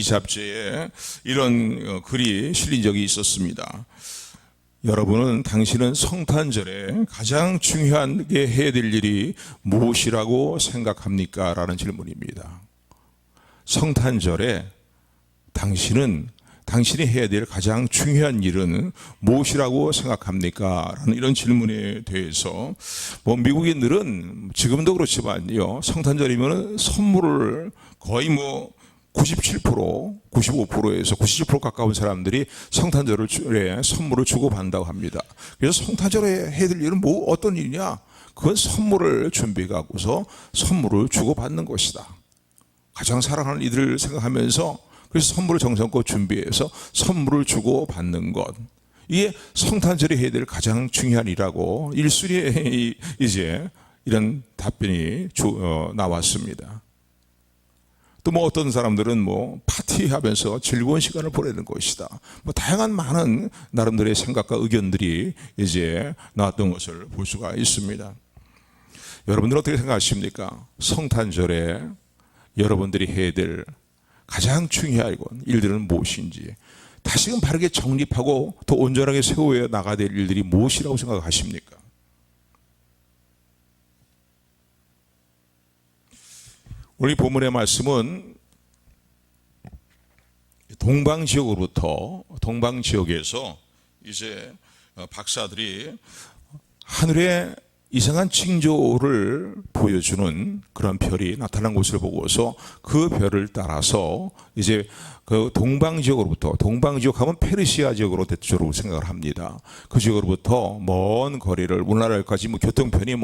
잡지에 이런 글이 실린 적이 있었습니다. 여러분은 당신은 성탄절에 가장 중요하게 해야 될 일이 무엇이라고 생각합니까? 라는 질문입니다. 성탄절에 당신이 해야 될 가장 중요한 일은 무엇이라고 생각합니까? 라는 이런 질문에 대해서 미국인들은 지금도 그렇지만요, 성탄절이면 선물을 거의 97%, 95%에서 97% 가까운 사람들이 성탄절에 선물을 주고받는다고 합니다. 그래서 성탄절에 해야 될 일은 어떤 일이냐? 그건 선물을 준비하고서 선물을 주고받는 것이다. 가장 사랑하는 이들을 생각하면서 그래서 선물을 정성껏 준비해서 선물을 주고받는 것. 이게 성탄절에 해야 될 가장 중요한 일이라고 일수리에 이제 이런 답변이 나왔습니다. 또 어떤 사람들은 파티하면서 즐거운 시간을 보내는 것이다. 다양한 많은 나름대로의 생각과 의견들이 이제 나왔던 것을 볼 수가 있습니다. 여러분들은 어떻게 생각하십니까? 성탄절에 여러분들이 해야 될 가장 중요한 일들은 무엇인지, 다시금 바르게 정립하고 더 온전하게 세워 나가야 될 일들이 무엇이라고 생각하십니까? 오늘 본문의 말씀은 동방지역에서 이제 박사들이 하늘에 이상한 징조를 보여주는 그런 별이 나타난 것을 보고서 그 별을 따라서 이제 그 동방지역 하면 페르시아 지역으로 대체적으로 생각을 합니다. 그 지역으로부터 먼 거리를 우리나라까지 교통편이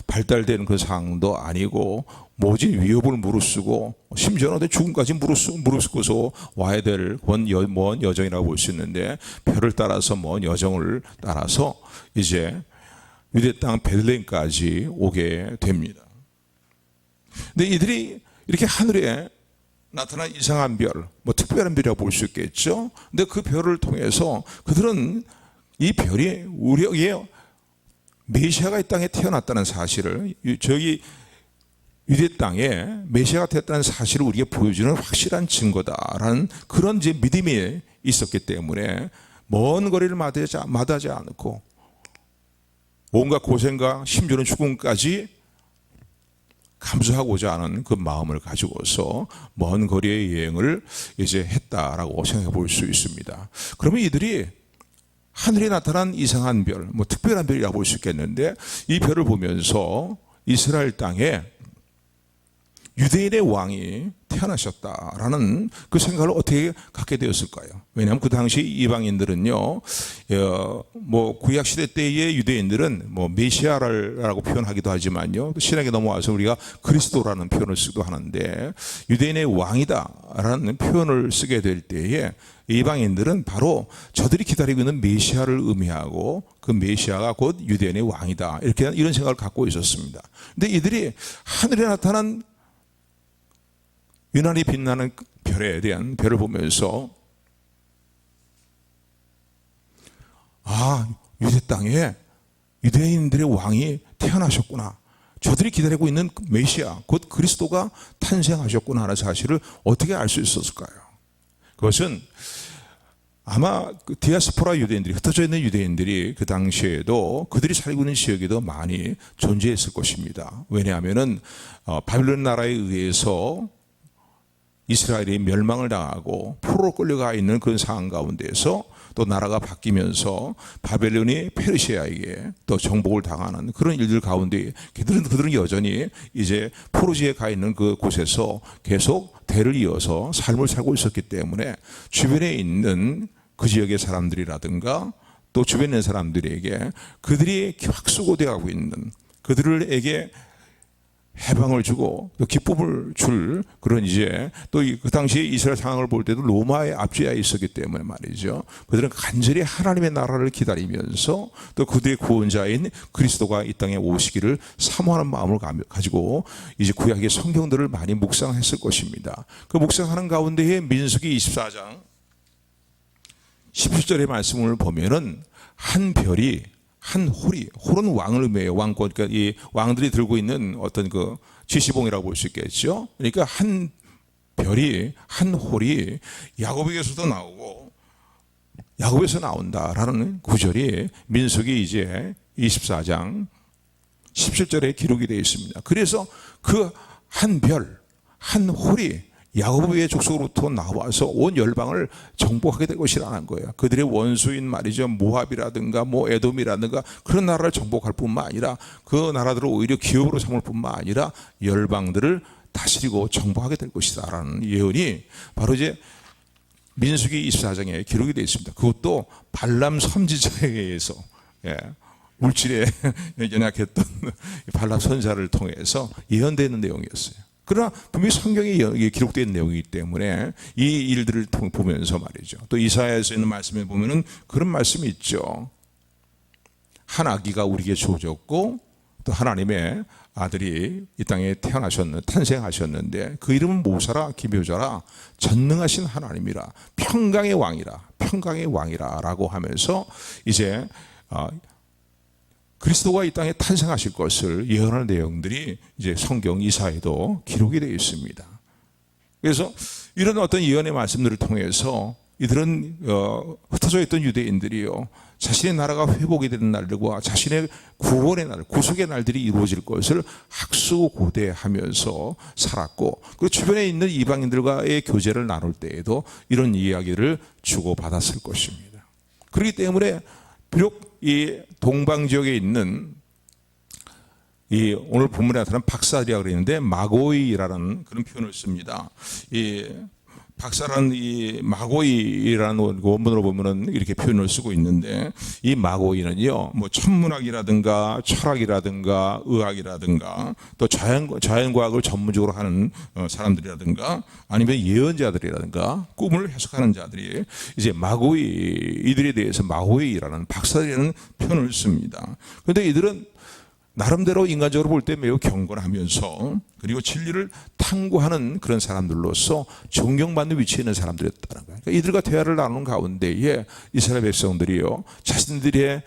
발달되는 그런 상황도 아니고 모진 위협을 무릅쓰고 심지어는 죽음까지 무릅쓰고서 와야 될 먼 여정이라고 볼 수 있는데, 별을 따라서 먼 여정을 따라서 이제 유대 땅 베들레헴까지 오게 됩니다. 근데 이들이 이렇게 하늘에 나타난 이상한 별, 특별한 별이라고 볼 수 있겠죠. 근데 그 별을 통해서 그들은 이 별이 우리에게 메시아가 이 땅에 태어났다는 사실을, 저기 유대 땅에 메시아가 태어났다는 사실을 우리에게 보여주는 확실한 증거다라는 그런 이제 믿음이 있었기 때문에 먼 거리를 마다하지 않고 온갖 고생과 심지어는 죽음까지 감수하고자 하는 그 마음을 가지고서 먼 거리의 여행을 이제 했다라고 생각해 볼 수 있습니다. 그러면 이들이 하늘에 나타난 이상한 별, 특별한 별이라고 볼 수 있겠는데, 이 별을 보면서 이스라엘 땅에 유대인의 왕이 태어나셨다라는 그 생각을 어떻게 갖게 되었을까요? 왜냐하면 그 당시 이방인들은요, 구약 시대 때의 유대인들은 메시아라고 표현하기도 하지만요, 신약에 넘어와서 우리가 그리스도라는 표현을 쓰기도 하는데, 유대인의 왕이다라는 표현을 쓰게 될 때에 이방인들은 바로 저들이 기다리고 있는 메시아를 의미하고 그 메시아가 곧 유대인의 왕이다, 이런 생각을 갖고 있었습니다. 근데 이들이 하늘에 나타난 유난히 빛나는 별에 대한 별을 보면서 유대 땅에 유대인들의 왕이 태어나셨구나, 저들이 기다리고 있는 메시아 곧 그리스도가 탄생하셨구나 하는 사실을 어떻게 알 수 있었을까요? 그것은 아마 그 디아스포라 유대인들이, 흩어져 있는 유대인들이 그 당시에도 그들이 살고 있는 지역에도 많이 존재했을 것입니다. 왜냐하면은 바빌론 나라에 의해서 이스라엘이 멸망을 당하고 포로로 끌려가 있는 그런 상황 가운데에서 또 나라가 바뀌면서 바벨론이 페르시아에게 또 정복을 당하는 그런 일들 가운데 그들은 여전히 이제 포로지에 가 있는 그 곳에서 계속 대를 이어서 삶을 살고 있었기 때문에 주변에 있는 그 지역의 사람들이라든가 또 주변에 있는 사람들에게 그들이 확수고되어가고 있는 그들에게 해방을 주고 또 기쁨을 줄 그런 이제 또 그 당시에 이스라엘 상황을 볼 때도 로마의 압제하에 있었기 때문에 말이죠. 그들은 간절히 하나님의 나라를 기다리면서 또 그들의 구원자인 그리스도가 이 땅에 오시기를 사모하는 마음을 가지고 이제 구약의 성경들을 많이 묵상했을 것입니다. 그 묵상하는 가운데에 민수기 24장 17절의 말씀을 보면은 한 별이 한 홀은 왕을 의미해요. 왕권, 그러니까 이 왕들이 들고 있는 어떤 그 지시봉이라고 볼 수 있겠죠. 그러니까 한 별이 한 홀이 야곱에게서도 나오고 야곱에서 나온다라는 구절이 민수기 이제 24장 17절에 기록이 되어 있습니다. 그래서 그 한 별, 한 홀이 야곱의 족속으로부터 나와서 온 열방을 정복하게 될 것이라는 거예요. 그들의 원수인 말이죠. 모압이라든가 에돔이라든가 그런 나라를 정복할 뿐만 아니라 그 나라들을 오히려 기업으로 삼을 뿐만 아니라 열방들을 다스리고 정복하게 될 것이다라는 예언이 바로 이제 민수기 24장에 기록이 되어 있습니다. 그것도 발람 선지자에 의해서 물질에 연약했던 발람 선지자를 통해서 예언되는 내용이었어요. 그러나 분명히 성경에 기록된 내용이기 때문에 이 일들을 보면서 말이죠. 또 이사야에서 있는 말씀에 보면은 그런 말씀이 있죠. 한 아기가 우리에게 주어졌고 또 하나님의 아들이 이 땅에 탄생하셨는데 그 이름은 모사라 기묘자라 전능하신 하나님이라 평강의 왕이라 라고 하면서 이제 그리스도가 이 땅에 탄생하실 것을 예언하는 내용들이 이제 성경 이사야에도 기록이 되어 있습니다. 그래서 이런 어떤 예언의 말씀들을 통해서 이들은 흩어져 있던 유대인들이요 자신의 나라가 회복이 되는 날들과 자신의 구원의 날, 구속의 날들이 이루어질 것을 학수고대하면서 살았고 그리고 주변에 있는 이방인들과의 교제를 나눌 때에도 이런 이야기를 주고받았을 것입니다. 그렇기 때문에 비록 이 동방 지역에 있는 이 오늘 본문에 나타난 박사리라고 그러는데 마고이라는 그런 표현을 씁니다. 이 박사라는 이 마고이라는 원문으로 보면은 이렇게 표현을 쓰고 있는데 이 마고이는요 천문학이라든가 철학이라든가 의학이라든가 또 자연과학을 전문적으로 하는 사람들이라든가 아니면 예언자들이라든가 꿈을 해석하는 자들이 이제 이들에 대해서 마고이라는 박사라는 표현을 씁니다. 그런데 이들은 나름대로 인간적으로 볼 때 매우 경건하면서 그리고 진리를 탐구하는 그런 사람들로서 존경받는 위치에 있는 사람들이었다는 거예요. 그러니까 이들과 대화를 나누는 가운데에 이스라엘 백성들이요 자신들의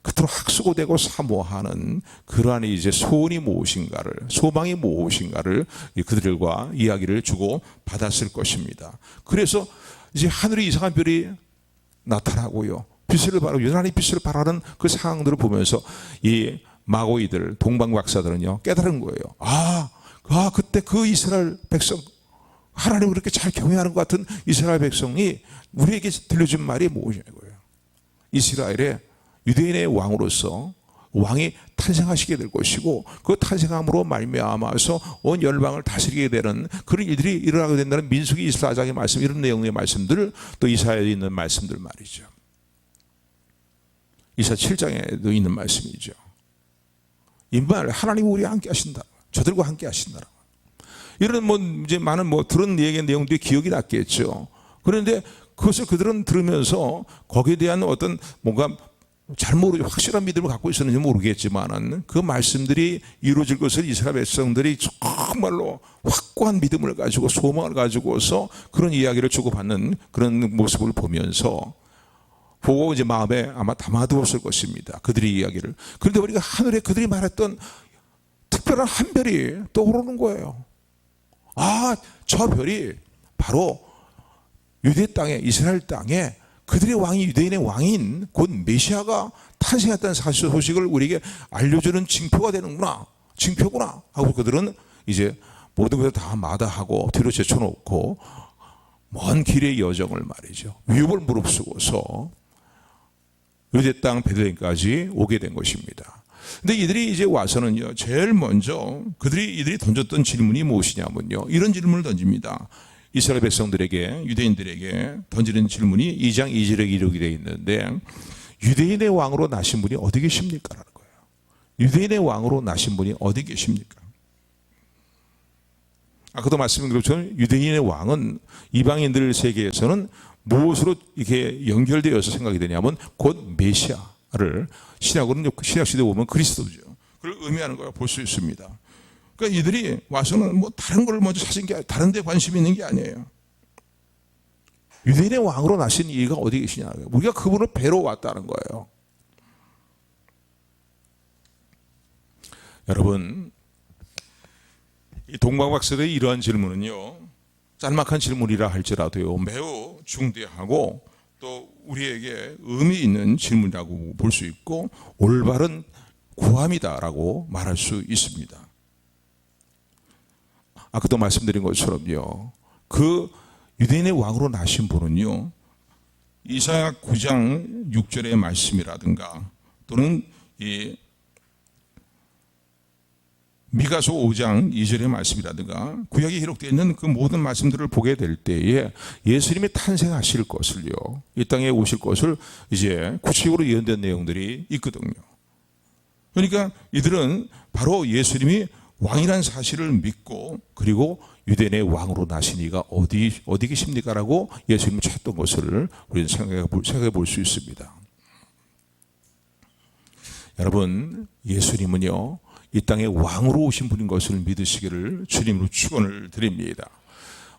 그토록 학수고되고 사모하는 그러한 이제 소원이 무엇인가를 소망이 무엇인가를 그들과 이야기를 주고 받았을 것입니다. 그래서 이제 하늘에 이상한 별이 나타나고요 유난히 빛을 발하는 그 상황들을 보면서 이 마고이들, 동방 박사들은요 깨달은 거예요. 그때 그 이스라엘 백성 하나님을 그렇게 잘 경외하는 것 같은 이스라엘 백성이 우리에게 들려준 말이 무엇이냐고요. 이스라엘의 유대인의 왕으로서 왕이 탄생하시게 될 것이고 그 탄생함으로 말미암아서 온 열방을 다스리게 되는 그런 일들이 일어나게 된다는 민수기 24장의 말씀 이런 내용의 말씀들 또 이사야에 있는 말씀들 말이죠. 이사 7장에도 있는 말씀이죠. 임말 하나님이 우리와 함께 하신다. 저들과 함께 하신다. 이런 이제 많은 들은 얘기 내용들이 기억이 났겠죠. 그런데 그것을 그들은 들으면서 거기에 대한 어떤 뭔가 잘 모르죠. 확실한 믿음을 갖고 있었는지 모르겠지만은 그 말씀들이 이루어질 것을 이스라엘 백성들이 정말로 확고한 믿음을 가지고 소망을 가지고서 그런 이야기를 주고받는 그런 모습을 보면서 보고 이제 마음에 아마 담아두었을 것입니다. 그들의 이야기를. 그런데 우리가 하늘에 그들이 말했던 특별한 한 별이 떠오르는 거예요. 저 별이 바로 유대 땅에 이스라엘 땅에 그들의 왕이 유대인의 왕인 곧 메시아가 탄생했다는 사실 소식을 우리에게 알려주는 징표가 되는구나. 징표구나 하고 그들은 이제 모든 것을 다 마다하고 뒤로 제쳐놓고 먼 길의 여정을 말이죠. 위협을 무릅쓰고서 유대 땅 베들레헴까지 오게 된 것입니다. 근데 이들이 이제 와서는요, 제일 먼저 이들이 던졌던 질문이 무엇이냐면요, 이런 질문을 던집니다. 이스라엘 백성들에게, 유대인들에게 던지는 질문이 2장 2절에 기록이 되어 있는데, 유대인의 왕으로 나신 분이 어디 계십니까? 라는 거예요. 유대인의 왕으로 나신 분이 어디 계십니까? 아까도 말씀드린 것처럼 유대인의 왕은 이방인들 세계에서는 무엇으로 이렇게 연결되어서 생각이 되냐면 곧 메시아를 신약으로는 신약 시대에 보면 그리스도죠. 그걸 의미하는 걸 볼 수 있습니다. 그러니까 이들이 와서는 다른 걸 먼저 찾은 게 다른 데 관심이 있는 게 아니에요. 유대인의 왕으로 나신 이가 어디 계시냐. 우리가 그분을 뵈러 왔다는 거예요. 여러분, 이 동방박사들의 이러한 질문은요, 짤막한 질문이라 할지라도요, 매우 중대하고 또 우리에게 의미 있는 질문이라고 볼 수 있고 올바른 구함이다라고 말할 수 있습니다. 아까도 말씀드린 것처럼요, 그 유대인의 왕으로 나신 분은요, 이사야 9장 6절의 말씀이라든가 또는 이 미가서 5장 2절의 말씀이라든가 구약에 기록되어 있는 그 모든 말씀들을 보게 될 때에 예수님이 탄생하실 것을요, 이 땅에 오실 것을 이제 구체적으로 예언된 내용들이 있거든요. 그러니까 이들은 바로 예수님이 왕이라는 사실을 믿고 그리고 유대인의 왕으로 나신 이가 어디 계십니까? 라고 예수님을 찾던 것을 우리는 생각해 볼 수 있습니다. 여러분, 예수님은요, 이 땅에 왕으로 오신 분인 것을 믿으시기를 주님으로 축원을 드립니다.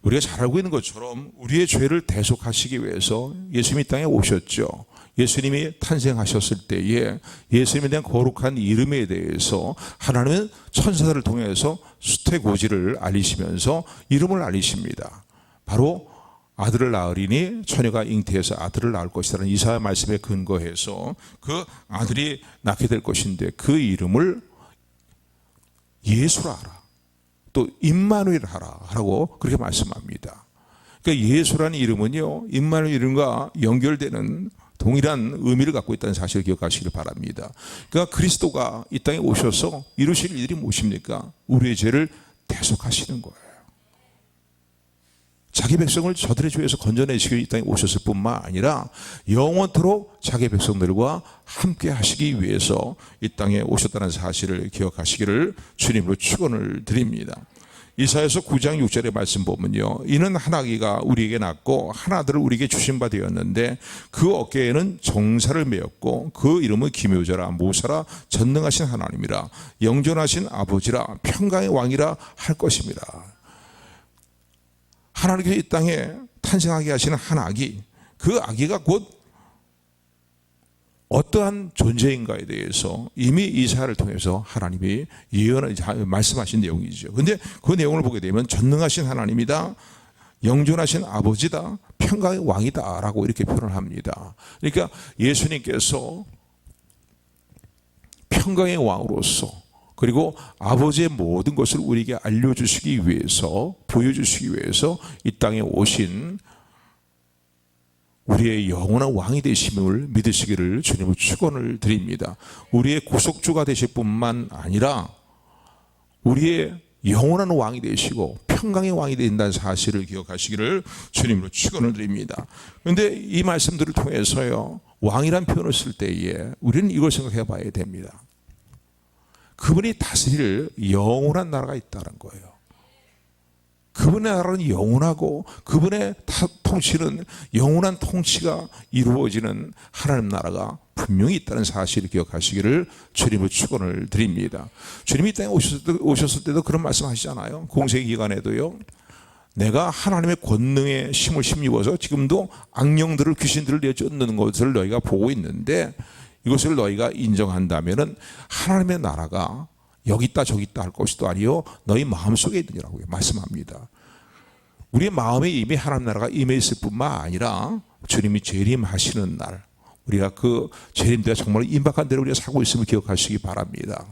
우리가 잘 알고 있는 것처럼 우리의 죄를 대속하시기 위해서 예수님이 이 땅에 오셨죠. 예수님이 탄생하셨을 때에 예수님에 대한 거룩한 이름에 대해서 하나님은 천사들을 통해서 수태고지를 알리시면서 이름을 알리십니다. 바로 아들을 낳으리니 처녀가 잉태해서 아들을 낳을 것이라는 이사야 말씀에 근거해서 그 아들이 낳게 될 것인데 그 이름을 예수라 하라, 또 임마누엘 하라고 그렇게 말씀합니다. 그러니까 예수라는 이름은요, 임마누엘 이름과 연결되는 동일한 의미를 갖고 있다는 사실을 기억하시길 바랍니다. 그러니까 그리스도가 이 땅에 오셔서 이루실 일이 무엇입니까? 우리의 죄를 대속하시는 거예요. 자기 백성을 저들의 죄에서 건져내시기 이 땅에 오셨을 뿐만 아니라 영원토록 자기 백성들과 함께 하시기 위해서 이 땅에 오셨다는 사실을 기억하시기를 주님으로 축원을 드립니다. 이사야서 9장 6절의 말씀 보면요, 이는 한 아기가 우리에게 낳고 한 아들을 우리에게 주신 바 되었는데 그 어깨에는 정사를 메었고 그 이름은 기묘자라 모사라 전능하신 하나님이라 영존하신 아버지라 평강의 왕이라 할 것입니다. 하나님께서 이 땅에 탄생하게 하시는 한 아기, 그 아기가 곧 어떠한 존재인가에 대해서 이미 이사야를 통해서 하나님이 말씀하신 내용이죠. 그런데 그 내용을 보게 되면 전능하신 하나님이다, 영존하신 아버지다, 평강의 왕이다 라고 이렇게 표현을 합니다. 그러니까 예수님께서 평강의 왕으로서 그리고 아버지의 모든 것을 우리에게 알려주시기 위해서, 보여주시기 위해서 이 땅에 오신 우리의 영원한 왕이 되심을 믿으시기를 주님을 축원을 드립니다. 우리의 구속주가 되실 뿐만 아니라 우리의 영원한 왕이 되시고 평강의 왕이 된다는 사실을 기억하시기를 주님으로 축원을 드립니다. 그런데 이 말씀들을 통해서요, 왕이란 표현을 쓸 때에 우리는 이걸 생각해 봐야 됩니다. 그분이 다스릴 영원한 나라가 있다는 거예요. 그분의 나라는 영원하고 그분의 통치는 영원한 통치가 이루어지는 하나님 나라가 분명히 있다는 사실을 기억하시기를 주님의 축원을 드립니다. 주님이 이 땅에 오셨을 때도 그런 말씀 하시잖아요. 공생 기간에도요, 내가 하나님의 권능에 힘을 힘입어서 지금도 악령들을, 귀신들을 내쫓는 것을 너희가 보고 있는데 이것을 너희가 인정한다면 하나님의 나라가 여기 있다 저기 있다 할 것도 아니요 너희 마음속에 있느니라고 말씀합니다. 우리의 마음에 이미 하나님 나라가 임해 있을 뿐만 아니라 주님이 재림하시는 날, 우리가 그 재림때가 정말 임박한 대로 우리가 살고 있음을 기억하시기 바랍니다.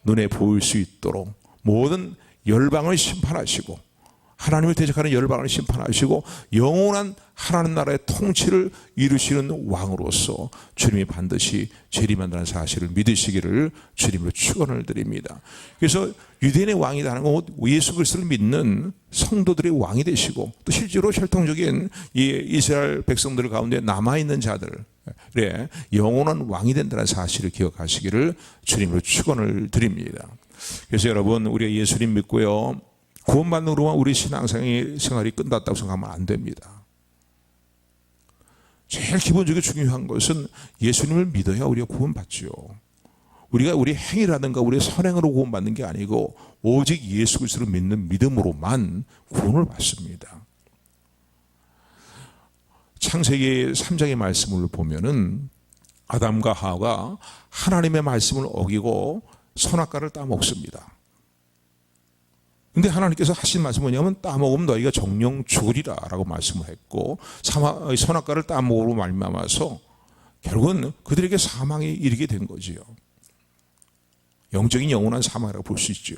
눈에 보일 수 있도록 모든 열방을 심판하시고 하나님을 대적하는 열방을 심판하시고 영원한 하나님 나라의 통치를 이루시는 왕으로서 주님이 반드시 재림한다는 사실을 믿으시기를 주님으로 축원을 드립니다. 그래서 유대인의 왕이라는 건 예수 그리스도를 믿는 성도들의 왕이 되시고 또 실제로 혈통적인 이 이스라엘 백성들 가운데 남아있는 자들의 영원한 왕이 된다는 사실을 기억하시기를 주님으로 축원을 드립니다. 그래서 여러분, 우리가 예수님 믿고요, 구원만으로만 우리 신앙생활이 끝났다고 생각하면 안 됩니다. 제일 기본적으로 중요한 것은 예수님을 믿어야 우리가 구원받죠. 우리가 우리 행위라든가 우리의 선행으로 구원받는 게 아니고 오직 예수 그리스도를 믿는 믿음으로만 구원을 받습니다. 창세기 3장의 말씀을 보면은 아담과 하와가 하나님의 말씀을 어기고 선악과를 따먹습니다. 근데 하나님께서 하신 말씀은 뭐냐면 따먹으면 너희가 정령 죽으리라 라고 말씀을 했고 선악과를 따먹으로 말미암아서 결국은 그들에게 사망이 이르게 된 거지요. 영적인 영원한 사망이라고 볼 수 있죠.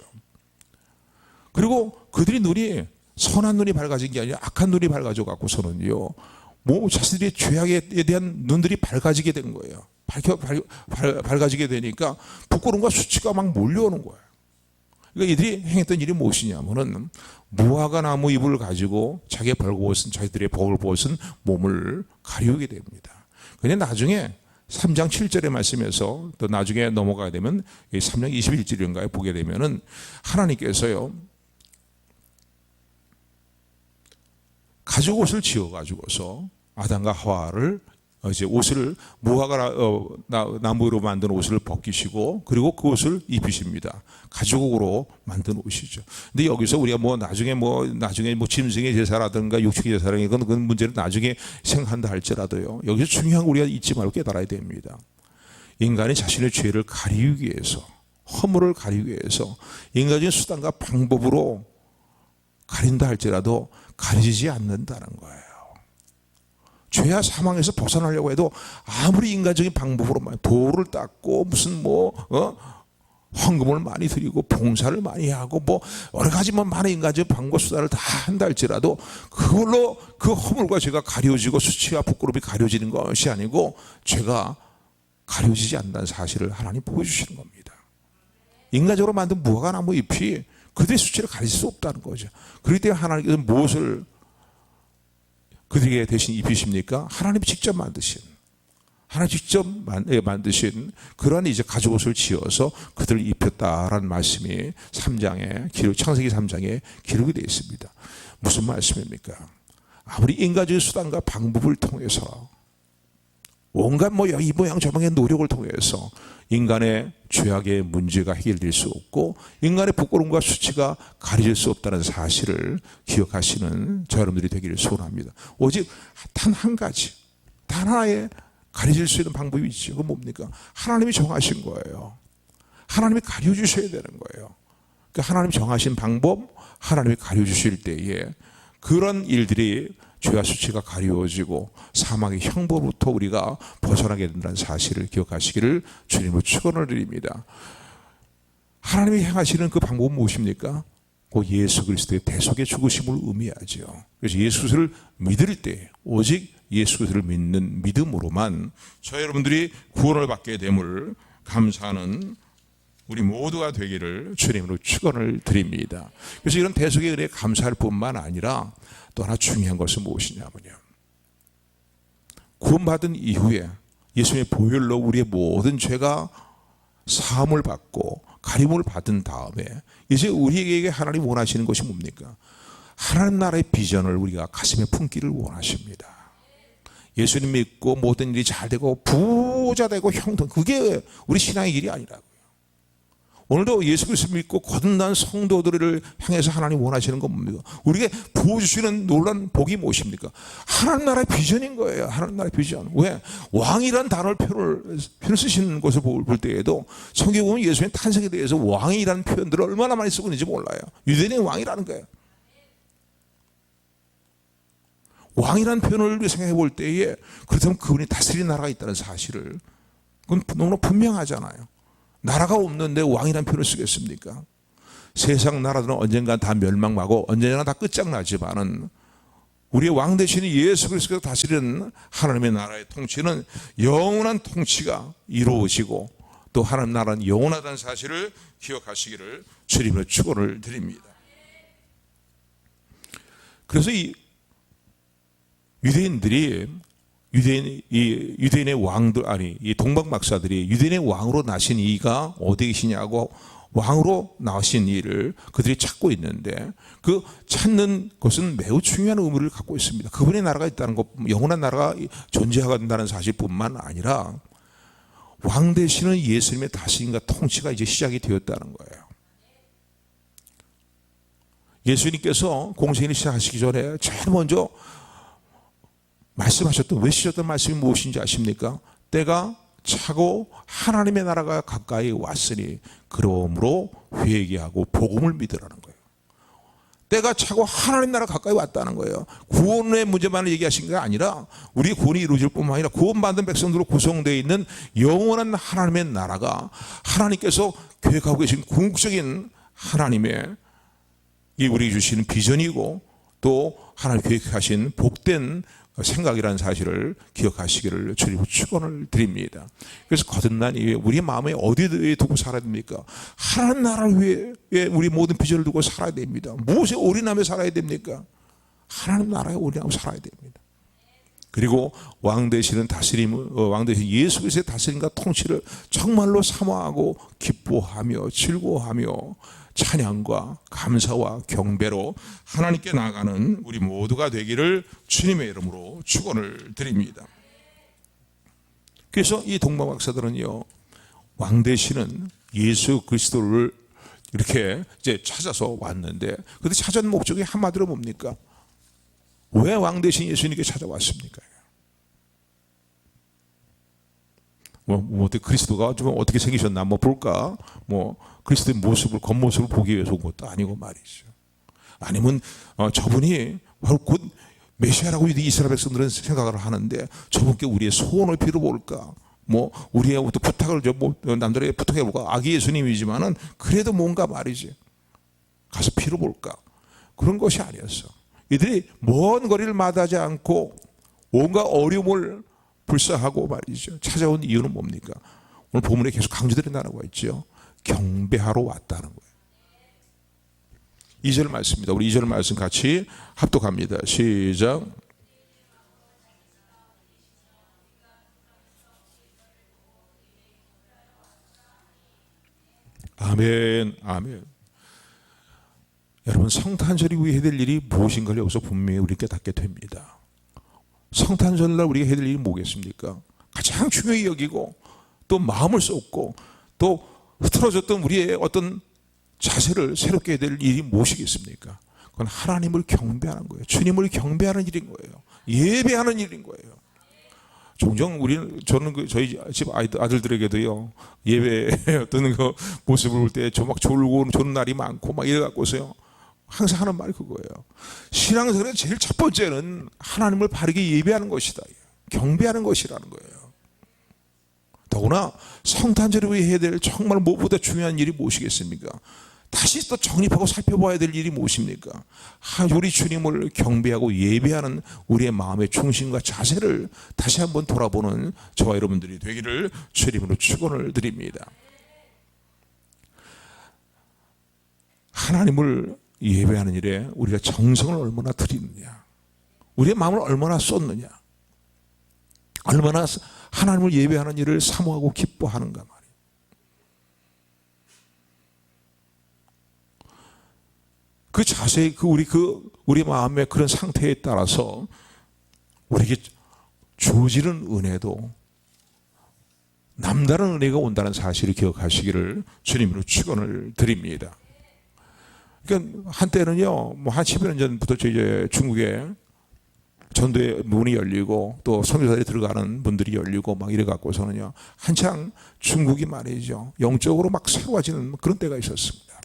그리고 그들이 눈이 선한 눈이 밝아진 게 아니라 악한 눈이 밝아져 갖고서는요, 자신들의 죄악에 대한 눈들이 밝아지게 된 거예요. 밝아지게 되니까 부끄러움과 수치가 막 몰려오는 거예요. 그러니까 이들이 행했던 일이 무엇이냐면은 무화과 나무 잎을 가지고 자기들의 벌거벗은 몸을 가리우게 됩니다. 그런데 나중에 3장 7절의 말씀에서 또 나중에 넘어가게 되면 3장 21절인가에 보게 되면은 하나님께서요, 가죽 옷을 지어 가지고서 아담과 하와를 이제 옷을 무화과 나무로 만든 옷을 벗기시고 그리고 그 옷을 입히십니다. 가죽으로 만든 옷이죠. 근데 여기서 우리가 나중에 짐승의 제사라든가 육축의 제사라든가 그건 문제는 나중에 생각한다 할지라도요, 여기서 중요한 거 우리가 잊지 말고 깨달아야 됩니다. 인간이 자신의 죄를 가리우기 위해서, 허물을 가리우기 위해서 인간적인 수단과 방법으로 가린다 할지라도 가리지 않는다는 거예요. 죄와 사망에서 벗어나려고 해도 아무리 인간적인 방법으로 돌을 닦고 무슨 헌금을 많이 드리고 봉사를 많이 하고 여러 가지 많은 인간적인 방법 수단을 다 한다 할지라도 그걸로 그 허물과 죄가 가려지고 수치와 부끄러움이 가려지는 것이 아니고 죄가 가려지지 않는다는 사실을 하나님 보여주시는 겁니다. 인간적으로 만든 무화과 나무 잎이 그들의 수치를 가릴 수 없다는 거죠. 그렇기 때문에 하나님께서 무엇을 그들에게 대신 입히십니까? 하나님이 직접 만드신, 만드신 그러한 이제 가죽옷을 지어서 그들을 입혔다라는 말씀이 창세기 3장에 기록이 되어 있습니다. 무슨 말씀입니까? 아무리 인간적인 수단과 방법을 통해서 온갖 이 모양 저 모양의 노력을 통해서 인간의 죄악의 문제가 해결될 수 없고 인간의 부끄러움과 수치가 가려질 수 없다는 사실을 기억하시는 저 여러분들이 되기를 소원합니다. 오직 단 한 가지, 단 하나의 가려질 수 있는 방법이 있죠. 그건 뭡니까? 하나님이 정하신 거예요. 하나님이 가려주셔야 되는 거예요. 그러니까 하나님이 정하신 방법, 하나님이 가려주실 때에 그런 일들이 죄와 수치가 가리워지고 사망의 형벌부터 우리가 벗어나게 된다는 사실을 기억하시기를 주님으로 축원을 드립니다. 하나님이 행하시는 그 방법은 무엇입니까? 그 예수 그리스도의 대속의 죽으심을 의미하죠. 그래서 예수를 믿을 때 오직 예수를 믿는 믿음으로만 저 여러분들이 구원을 받게 됨을 감사하는 우리 모두가 되기를 주님으로 축원을 드립니다. 그래서 이런 대속의 은혜에 감사할 뿐만 아니라 또 하나 중요한 것은 무엇이냐면요, 구원받은 이후에 예수님의 보혈로 우리의 모든 죄가 사함을 받고 가림을 받은 다음에 이제 우리에게 하나님 원하시는 것이 뭡니까? 하나님 나라의 비전을 우리가 가슴에 품기를 원하십니다. 예수님 믿고 모든 일이 잘 되고 부자 되고 형통, 그게 우리 신앙의 길이 아니라고요. 오늘도 예수 그리스도 믿고 거듭난 성도들을 향해서 하나님 원하시는 건 뭡니까? 우리에게 부어주시는 놀라운 복이 무엇입니까? 하나님 나라의 비전인 거예요. 하나님 나라의 비전. 왜? 왕이란 단어를 표현을 쓰시는 것을 볼 때에도 성경에 보면 예수님의 탄생에 대해서 왕이라는 표현들을 얼마나 많이 쓰고 있는지 몰라요. 유대인의 왕이라는 거예요. 왕이라는 표현을 생각해 볼 때에 그렇다면 그분이 다스리는 나라가 있다는 사실을, 그건 너무나 분명하잖아요. 나라가 없는데 왕이라는 표현을 쓰겠습니까? 세상 나라들은 언젠가 다 멸망하고 언젠가 다 끝장나지만은 우리의 왕 되시는 예수 그리스도가 다스리는 하나님의 나라의 통치는 영원한 통치가 이루어지고 또 하나님 나라는 영원하다는 사실을 기억하시기를 주님으로 축원을 드립니다. 그래서 이 유대인의 왕들, 이 동방 박사들이 유대인의 왕으로 나신 이가 어디 계시냐고 왕으로 나신 이를 그들이 찾고 있는데 그 찾는 것은 매우 중요한 의미를 갖고 있습니다. 그분의 나라가 있다는 것, 영원한 나라가 존재한다는 사실뿐만 아니라 왕 되시는 예수님의 다스림과 통치가 이제 시작이 되었다는 거예요. 예수님께서 공생을 시작하시기 전에 제일 먼저 외치셨던 말씀이 무엇인지 아십니까? 때가 차고 하나님의 나라가 가까이 왔으니 그러므로 회개하고 복음을 믿으라는 거예요. 때가 차고 하나님 나라 가까이 왔다는 거예요. 구원의 문제만을 얘기하신 게 아니라 우리 구원이 이루어질 뿐만 아니라 구원받은 백성들로 구성되어 있는 영원한 하나님의 나라가 하나님께서 계획하고 계신 궁극적인 하나님의 이 우리에게 주시는 비전이고 또 하나님 계획하신 복된 생각이라는 사실을 기억하시기를 주님으로 축원을 드립니다. 그래서 거듭난 이후에 우리 마음에 어디에 두고 살아야 됩니까? 하나님 나라를 위해 우리 모든 비전을 두고 살아야 됩니다. 무엇에 올인하며 살아야 됩니까? 하나님 나라에 올인하며 살아야 됩니다. 그리고 왕 되시는 다스림, 왕 되신 예수 그리스도의 다스림과 통치를 정말로 사모하고 기뻐하며 즐거워하며 찬양과 감사와 경배로 하나님께 나아가는 우리 모두가 되기를 주님의 이름으로 축원을 드립니다. 그래서 이 동방박사들은요, 왕 되시는 예수 그리스도를 이렇게 이제 찾아서 왔는데, 그런데 찾은 목적이 한마디로 뭡니까? 왜 왕 되신 예수님께 찾아왔습니까? 어떻게 그리스도가 좀 어떻게 생기셨나 한번 볼까? 그리스도의 모습을, 겉모습을 보기 위해서 온 것도 아니고 말이죠. 아니면 저분이 바로 곧 메시아라고 이스라엘 백성들은 생각을 하는데 저분께 우리의 소원을 빌어볼까? 우리의 어떤 부탁을 남들에게 부탁해볼까? 아기 예수님이지만은 그래도 뭔가 말이지. 가서 빌어볼까? 그런 것이 아니었어. 이들이 먼 거리를 마다하지 않고 온갖 어려움을 불사하고 말이죠. 찾아온 이유는 뭡니까? 오늘 본문에 계속 강조드린다고 했죠. 경배하러 왔다는 거예요. 2절 말씀입니다. 우리 2절 말씀 같이 합독합니다. 시작. 아멘, 아멘. 여러분, 성탄절이 우리가 해야 될 일이 무엇인가를 여기서 분명히 우리 깨닫게 됩니다. 성탄절날 우리가 해야 될 일이 뭐겠습니까? 가장 중요히 여기고 또 마음을 쏟고 또 흐트러졌던 우리의 어떤 자세를 새롭게 해야 될 일이 무엇이겠습니까? 그건 하나님을 경배하는 거예요. 주님을 경배하는 일인 거예요. 예배하는 일인 거예요. 종종 저는 저희 집 아들들에게도요, 예배 어떤 그 모습을 볼 때 저 막 졸고 조는 날이 많고 막 이래갖고서요, 항상 하는 말이 그거예요. 신앙생활의 제일 첫 번째는 하나님을 바르게 예배하는 것이다. 경배하는 것이라는 거예요. 더구나 성탄절에 해야 될 정말 무엇보다 중요한 일이 무엇이겠습니까? 다시 또 정립하고 살펴봐야 될 일이 무엇입니까? 우리 주님을 경배하고 예배하는 우리의 마음의 중심과 자세를 다시 한번 돌아보는 저와 여러분들이 되기를 주님으로 축원을 드립니다. 하나님을 예배하는 일에 우리가 정성을 얼마나 드리느냐, 우리의 마음을 얼마나 쏟느냐, 얼마나 하나님을 예배하는 일을 사모하고 기뻐하는가 말이에요. 그 자세, 우리 마음의 그런 상태에 따라서 우리에게 주어지는 은혜도 남다른 은혜가 온다는 사실을 기억하시기를 주님으로 축원을 드립니다. 그러니까 한때는요, 한 10여 년 전부터 이제 중국에 전도의 문이 열리고 또 선교사들이 들어가는 분들이 열리고 막 이래 갖고서는요, 한창 중국이 말이죠, 영적으로 막 새로워지는 그런 때가 있었습니다.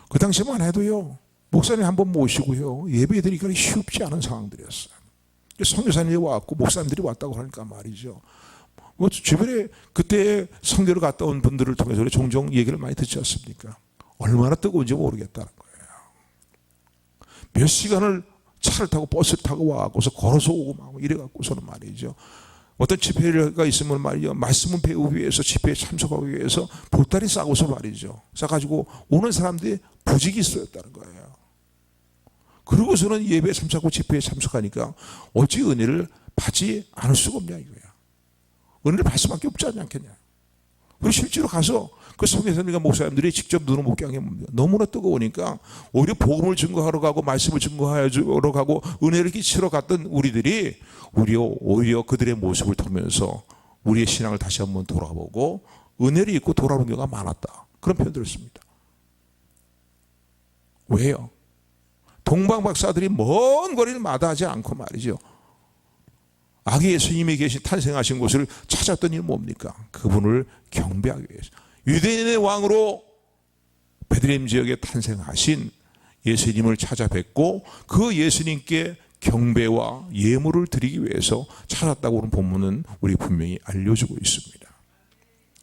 그 당시만 해도요, 목사님 한번 모시고요, 예배 드리기가 쉽지 않은 상황들이었어요. 선교사님이 왔고 목사님들이 왔다고 하니까 말이죠, 주변에 그때 선교를 갔다 온 분들을 통해서 종종 얘기를 많이 듣지 않습니까? 얼마나 뜨거운지 모르겠다는 거예요. 몇 시간을 차를 타고 버스를 타고 와갖고서 걸어서 오고 막 이래갖고서는 말이죠, 어떤 집회가 있으면 말이죠, 말씀을 배우기 위해서 집회에 참석하기 위해서 보따리 싸고서 말이죠, 싸가지고 오는 사람들이 부지기수였다는 거예요. 그러고서는 예배에 참석하고 집회에 참석하니까 어찌 은혜를 받지 않을 수가 없냐 이거야. 은혜를 받을 수밖에 없지 않겠냐. 그리고 실제로 가서 그 선교사님과 목사님들이 직접 눈을 못 감게 봅니다. 너무나 뜨거우니까 오히려 복음을 증거하러 가고 말씀을 증거하러 가고 은혜를 끼치러 갔던 우리들이 오히려 그들의 모습을 보면서 우리의 신앙을 다시 한번 돌아보고 은혜를 잊고 돌아오는 경우가 많았다. 그런 표현들을 씁니다. 왜요? 동방박사들이 먼 거리를 마다하지 않고 말이죠, 아기 예수님이 탄생하신 곳을 찾았던 일은 뭡니까? 그분을 경배하기 위해서 유대인의 왕으로 베들레헴 지역에 탄생하신 예수님을 찾아뵙고 그 예수님께 경배와 예물을 드리기 위해서 찾았다고 하는 본문은 우리 분명히 알려주고 있습니다.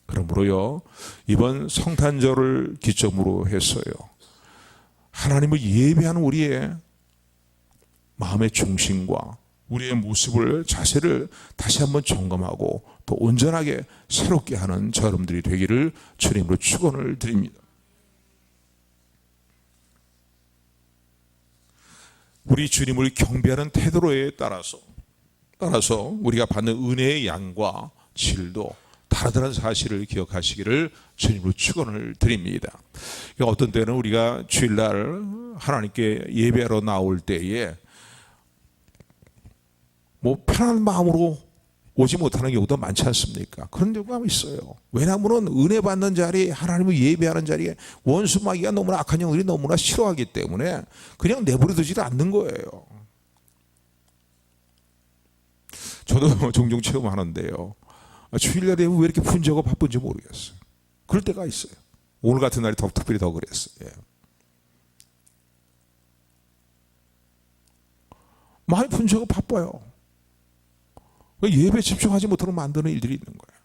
그러므로요, 이번 성탄절을 기점으로 했어요, 하나님을 예배하는 우리의 마음의 중심과 우리의 모습을, 자세를 다시 한번 점검하고 또 온전하게 새롭게 하는 저 여러분들이 되기를 주님으로 축원을 드립니다. 우리 주님을 경배하는 태도에 따라서 우리가 받는 은혜의 양과 질도 다르다는 사실을 기억하시기를 주님으로 축원을 드립니다. 어떤 때는 우리가 주일날 하나님께 예배하러 나올 때에 편한 마음으로 오지 못하는 경우도 많지 않습니까? 그런 경우가 있어요. 왜냐하면 은혜 받는 자리, 하나님을 예배하는 자리에 원수 마귀가 너무나 악한 영들이 너무나 싫어하기 때문에 그냥 내버려두지를 않는 거예요. 저도 종종 체험하는데요, 주일날에 왜 이렇게 분주하고 바쁜지 모르겠어요. 그럴 때가 있어요. 오늘 같은 날이 특별히 더 그랬어요. 많이 분주하고 바빠요. 예배에 집중하지 못하고 만드는 일들이 있는 거예요.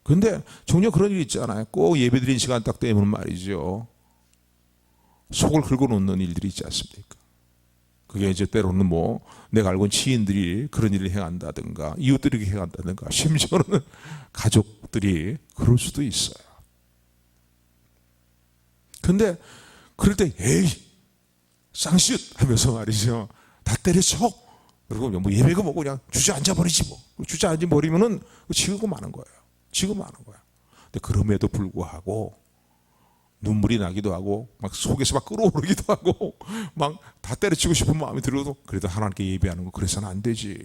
그런데 종종 그런 일이 있잖아요. 꼭 예배 드리는 시간 딱 되면 말이죠, 속을 긁어놓는 일들이 있지 않습니까? 그게 이제 때로는 내가 알고 있는 지인들이 그런 일을 행한다든가 이웃들이 행한다든가 심지어는 가족들이 그럴 수도 있어요. 근데 그럴 때 에이 쌍슛 하면서 말이죠, 다 때려쳐. 그리고 예배가 그냥 주저앉아버리지 주저앉아버리면은 지우고 마는 거예요. 근데 그럼에도 불구하고 눈물이 나기도 하고 막 속에서 막 끓어오르기도 하고 막 다 때려치고 싶은 마음이 들어도 그래도 하나님께 예배하는 거 그래서는 안 되지.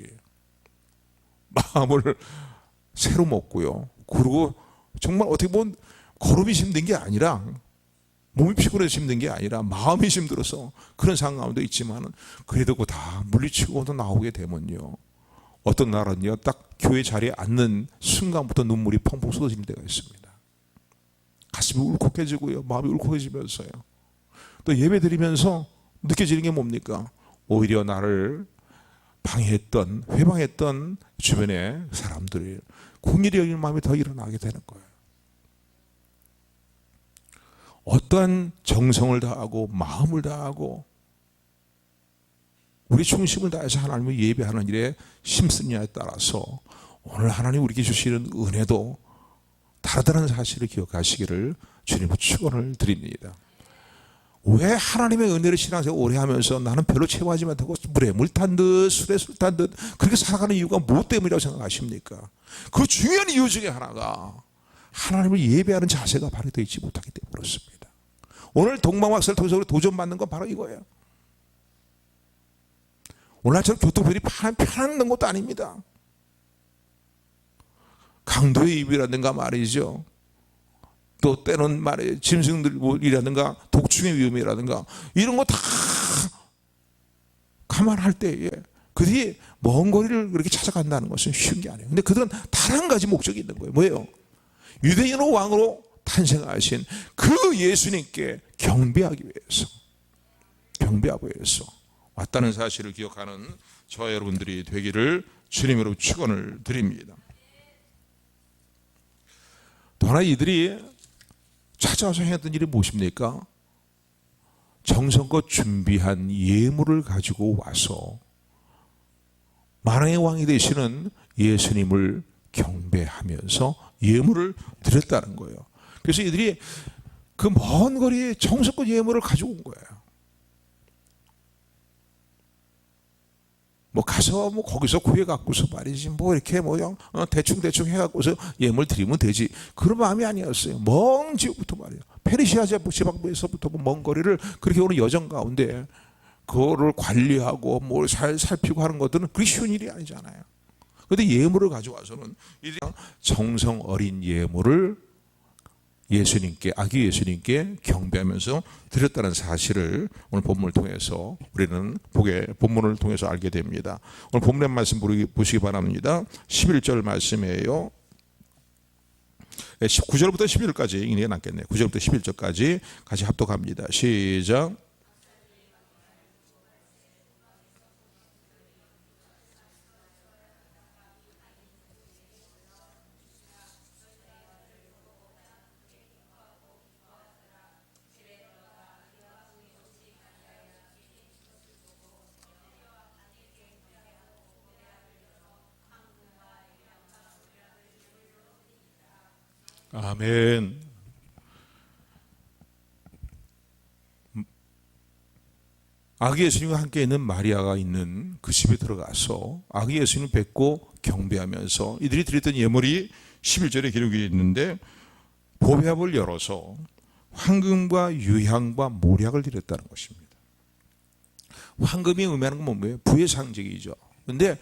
마음을 새로 먹고요. 그리고 정말 어떻게 보면 걸음이 힘든 게 아니라, 몸이 피곤해서 힘든 게 아니라 마음이 힘들어서 그런 상황 가운데 있지만 그래도 그거 다 물리치고도 나오게 되면요, 어떤 날은요 딱 교회 자리에 앉는 순간부터 눈물이 펑펑 쏟아지는 때가 있습니다. 가슴이 울컥해지고요, 마음이 울컥해지면서요, 또 예배 드리면서 느껴지는 게 뭡니까? 오히려 나를 방해했던, 회방했던 주변의 사람들이 긍휼히 여기는 마음이 더 일어나게 되는 거예요. 어떠한 정성을 다하고 마음을 다하고 우리 중심을 다해서 하나님을 예배하는 일에 힘쓰느냐에 따라서 오늘 하나님 우리에게 주시는 은혜도 다르다는 사실을 기억하시기를 주님으로 축원을 드립니다. 왜 하나님의 은혜를 신앙생활 오래 하면서 나는 별로 체험하지 못하고 물에 물 탄 듯 술에 술 탄 듯 그렇게 살아가는 이유가 무엇 때문이라고 생각하십니까? 그 중요한 이유 중에 하나가 하나님을 예배하는 자세가 바로 되어 있지 못하기 때문에 그렇습니다. 오늘 동방박사를 통해서 도전받는 건 바로 이거예요. 오늘날처럼 교통편이 편한 것도 아닙니다. 강도의 입이라든가 말이죠, 또 때는 말이에요 짐승들이라든가 독충의 위험이라든가 이런 거 다 감안할 때에 그들이 먼 거리를 그렇게 찾아간다는 것은 쉬운 게 아니에요. 근데 그들은 단 한 가지 목적이 있는 거예요. 뭐예요? 유대인의 왕으로 탄생하신 그 예수님께 경배하기 위해서 왔다는 사실을 기억하는 저와 여러분들이 되기를 주님으로 축원을 드립니다. 또 하나 이들이 찾아와서 행했던 일이 무엇입니까? 정성껏 준비한 예물을 가지고 와서 만왕의 왕이 되시는 예수님을 경배하면서 예물을 드렸다는 거예요. 그래서 이들이 그 먼 거리에 정성껏 예물을 가지고 온 거예요. 가서 거기서 구해갖고서 말이지 이렇게 대충 해갖고서 예물 드리면 되지, 그런 마음이 아니었어요. 먼 지역부터 말이에요. 페르시아 지방부에서부터 먼 거리를 그렇게 오는 여정 가운데 그거를 관리하고 살피고 하는 것들은 그게 쉬운 일이 아니잖아요. 그런데 예물을 가져와서는 이들이 정성 어린 예물을 예수님께, 아기 예수님께 경배하면서 드렸다는 사실을 오늘 본문을 통해서 우리는 본문을 통해서 알게 됩니다. 오늘 본문의 말씀 보시기 바랍니다. 11절 말씀이에요. 9절부터 11절까지 읽는 낫겠네요. 9절부터 11절까지 같이 합독합니다. 시작. 아멘. 아기 예수님과 함께 있는 마리아가 있는 그 집에 들어가서 아기 예수님을 뵙고 경배하면서 이들이 드렸던 예물이 11절에 기록이 있는데 보배압을 열어서 황금과 유향과 모략을 드렸다는 것입니다. 황금이 의미하는 건 뭐예요? 부의 상징이죠. 그런데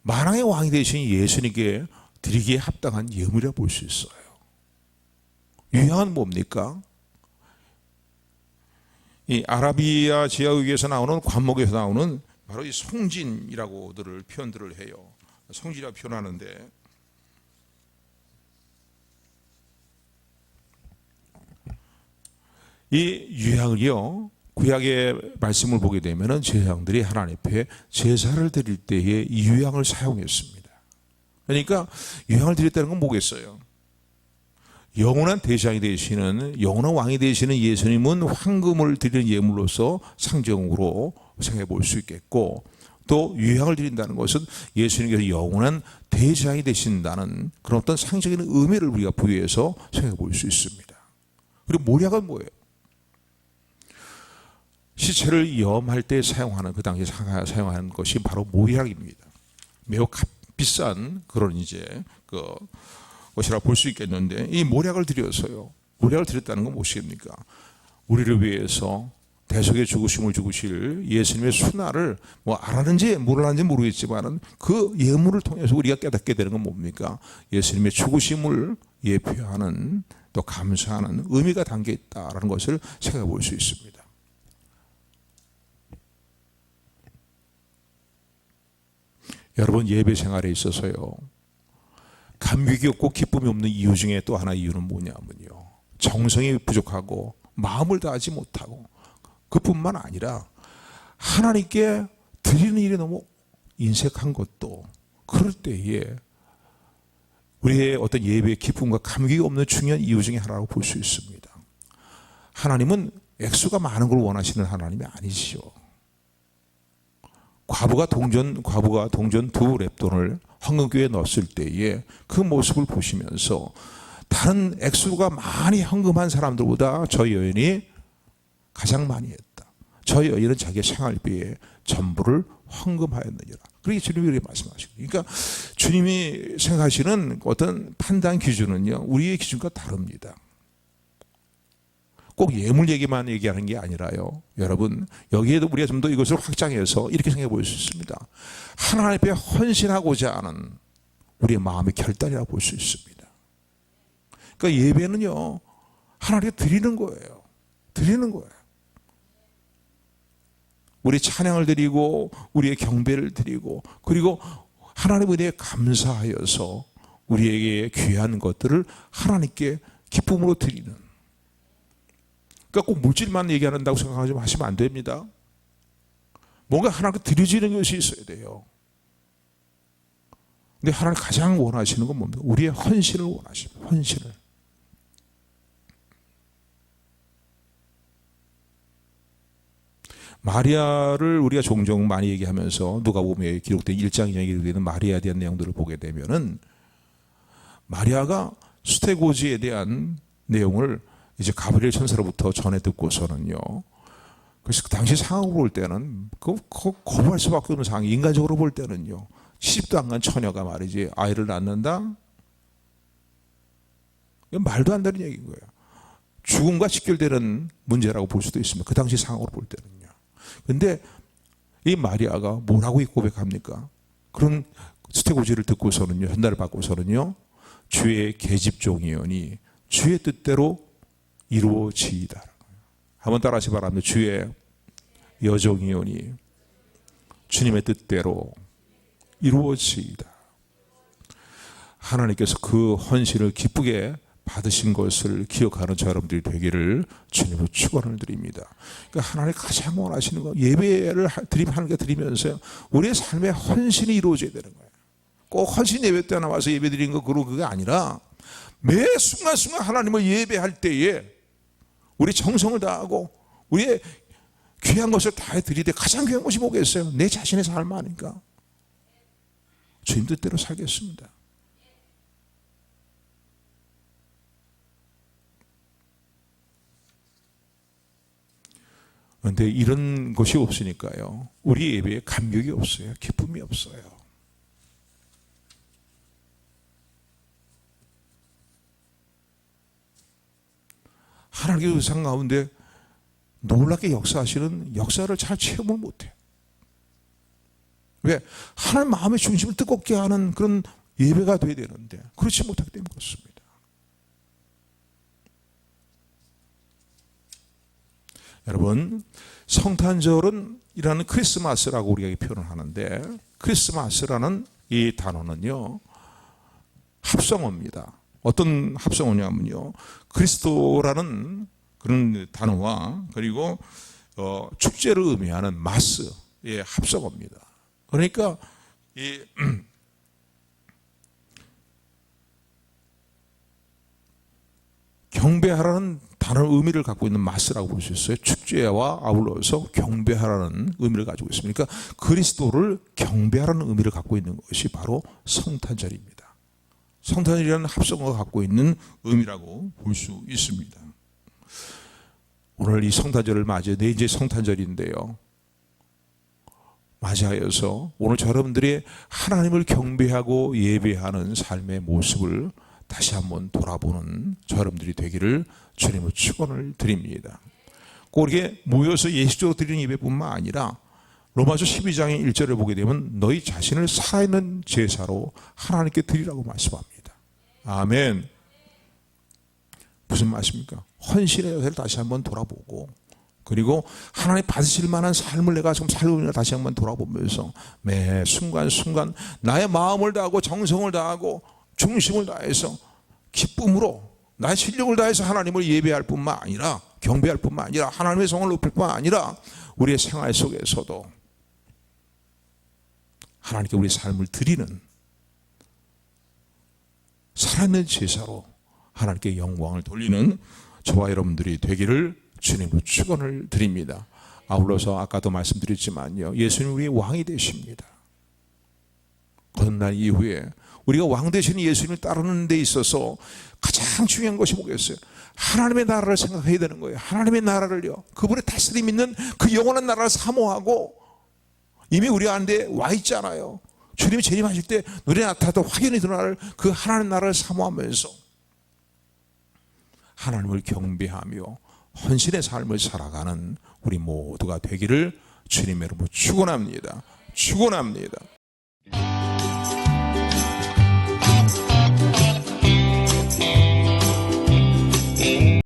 만왕의 왕이 되신 예수님께 드리기에 합당한 예물이라 볼 수 있어요. 유향은 뭡니까? 이 아라비아 지하의교에서 나오는 관목에서 나오는 바로 이 송진이라고들 표현들을 해요. 송진이라고 표현하는데 이 유향을요, 구약의 말씀을 보게 되면은 제사장들이 하나님 앞에 제사를 드릴 때에 이 유향을 사용했습니다. 그러니까 유향을 드렸다는 건 뭐겠어요? 영원한 대장이 되시는, 영원한 왕이 되시는 예수님은 황금을 드리는 예물로서 상징으로 생각해 볼 수 있겠고, 또 유향을 드린다는 것은 예수님께서 영원한 대장이 되신다는 그런 어떤 상징적인 의미를 우리가 부여해서 생각해 볼 수 있습니다. 그리고 모략은 뭐예요? 시체를 염할 때 사용하는, 그 당시에 사용하는 것이 바로 모략입니다. 매우 비싼 그런 것이라 볼 수 있겠는데, 이 모략을 드려서요. 모략을 드렸다는 건 무엇입니까? 우리를 위해서 대속의 죽으심을 죽으실 예수님의 순화를 알았는지 몰랐는지 모르겠지만 그 예물을 통해서 우리가 깨닫게 되는 건 뭡니까? 예수님의 죽으심을 예표하는, 또 감사하는 의미가 담겨 있다라는 것을 생각해 볼 수 있습니다. 여러분, 예배 생활에 있어서요, 감격이 없고 기쁨이 없는 이유 중에 또 하나 이유는 뭐냐면요, 정성이 부족하고 마음을 다하지 못하고, 그뿐만 아니라 하나님께 드리는 일이 너무 인색한 것도 그럴 때에 우리의 어떤 예배의 기쁨과 감격이 없는 중요한 이유 중에 하나라고 볼 수 있습니다. 하나님은 액수가 많은 걸 원하시는 하나님이 아니시죠. 과부가 동전 두 렙돈을 헌금교에 넣었을 때에 그 모습을 보시면서 다른 액수가 많이 헌금한 사람들보다 저 여인이 가장 많이 했다. 저 여인은 자기의 생활비에 전부를 헌금하였느니라. 그렇게 주님이 그렇게 말씀하시고, 그러니까 주님이 생각하시는 어떤 판단 기준은요, 우리의 기준과 다릅니다. 꼭 예물 얘기만 얘기하는 게 아니라요, 여러분, 여기에도 우리가 좀 더 이것을 확장해서 이렇게 생각해 볼 수 있습니다. 하나님 앞에 헌신하고자 하는 우리의 마음의 결단이라고 볼 수 있습니다. 그러니까 예배는요, 하나님께 드리는 거예요. 드리는 거예요. 우리 찬양을 드리고 우리의 경배를 드리고, 그리고 하나님에 대해 감사하여서 우리에게 귀한 것들을 하나님께 기쁨으로 드리는, 그러니까 꼭 물질만 얘기한다고 생각하시면 안 됩니다. 뭔가 하나님께 드려지는 것이 있어야 돼요. 근데 하나님 가장 원하시는 건 뭡니까? 우리의 헌신을 원하십니다. 헌신을. 마리아를 우리가 종종 많이 얘기하면서 누가복음에 기록된 1장 2장에 기록되는 마리아에 대한 내용들을 보게 되면은, 마리아가 수태고지에 대한 내용을 이제 가브리엘 천사로부터 전해 듣고서는요, 그래서 그 당시 상황으로 볼 때는 거부할 수밖에 없는 상황, 인간적으로 볼 때는요, 시집도 안 간 처녀가 말이지 아이를 낳는다? 이건 말도 안 되는 얘기인 거예요. 죽음과 직결되는 문제라고 볼 수도 있습니다. 그 당시 상황으로 볼 때는요. 근데 이 마리아가 뭐라고 고백합니까? 그런 수태고지를 듣고서는요, 전달을 받고서는요, 주의 계집종이오니 주의 뜻대로 이루어지이다. 한번 따라하시 바랍니다. 주의 여종이오니 주님의 뜻대로 이루어지이다. 하나님께서 그 헌신을 기쁘게 받으신 것을 기억하는 저 여러분들이 되기를 주님으로 축원을 드립니다. 그러니까 하나님 가장 원하시는 거 예배를 하나님께 드리면서 우리의 삶의 헌신이 이루어져야 되는 거예요. 꼭 헌신 예배 때 나와서 예배 드리는 거 그게 아니라 매 순간순간 하나님을 예배할 때에 우리 정성을 다하고 우리의 귀한 것을 다해 드리되 가장 귀한 것이 뭐겠어요? 내 자신의 삶 아닌가? 주님 뜻대로 살겠습니다. 그런데 이런 것이 없으니까요, 우리 예배에 감격이 없어요. 기쁨이 없어요. 하나님의 의상 가운데 놀랍게 역사하시는 역사를 잘 체험을 못해요. 왜? 하나님 마음의 중심을 뜨겁게 하는 그런 예배가 돼야 되는데 그렇지 못하기 때문에 그렇습니다. 여러분, 성탄절은 이라는 크리스마스라고 우리가 표현을 하는데, 크리스마스라는 이 단어는요 합성어입니다. 어떤 합성어냐면요, 그리스도라는 그런 단어와 그리고 축제를 의미하는 마스의 합성어입니다. 그러니까 이 경배하라는 단어의 의미를 갖고 있는 마스라고 볼 수 있어요. 축제와 아울러서 경배하라는 의미를 가지고 있습니다. 그러니까 그리스도를 경배하라는 의미를 갖고 있는 것이 바로 성탄절입니다. 성탄절이라는 합성어가 갖고 있는 의미라고 볼 수 있습니다. 오늘 이 성탄절을 맞이해 이제 성탄절인데요, 맞이하여서 오늘 여러분들이 하나님을 경배하고 예배하는 삶의 모습을 다시 한번 돌아보는 여러분들이 되기를 주님의 축원을 드립니다. 꼭 이렇게 모여서 예식적으로 드리는 예배뿐만 아니라 로마서 12장의 1절을 보게 되면 너희 자신을 살아있는 제사로 하나님께 드리라고 말씀합니다. 아멘. 무슨 말씀입니까? 헌신의 여세를 다시 한번 돌아보고, 그리고 하나님 받으실 만한 삶을 내가 지금 살고 있는 다시 한번 돌아보면서 매 순간순간 나의 마음을 다하고 정성을 다하고 중심을 다해서 기쁨으로 나의 실력을 다해서 하나님을 예배할 뿐만 아니라 경배할 뿐만 아니라 하나님의 성을 높일 뿐만 아니라 우리의 생활 속에서도 하나님께 우리 삶을 드리는 살아있는 제사로 하나님께 영광을 돌리는 저와 여러분들이 되기를 주님으로 축원을 드립니다. 아울러서 아까도 말씀드렸지만요, 예수님 우리의 왕이 되십니다. 거듭난 이후에 우리가 왕 되시는 예수님을 따르는 데 있어서 가장 중요한 것이 뭐겠어요? 하나님의 나라를 생각해야 되는 거예요. 하나님의 나라를요, 그분의 다스림 있는 그 영원한 나라를 사모하고, 이미 우리 안에 와 있잖아요. 주님이 재림하실 때 눈에 나타나도 확연히 드러날 그 하나님 나라를 사모하면서 하나님을 경배하며 헌신의 삶을 살아가는 우리 모두가 되기를 주님의 이름으로 축원합니다. 축원합니다.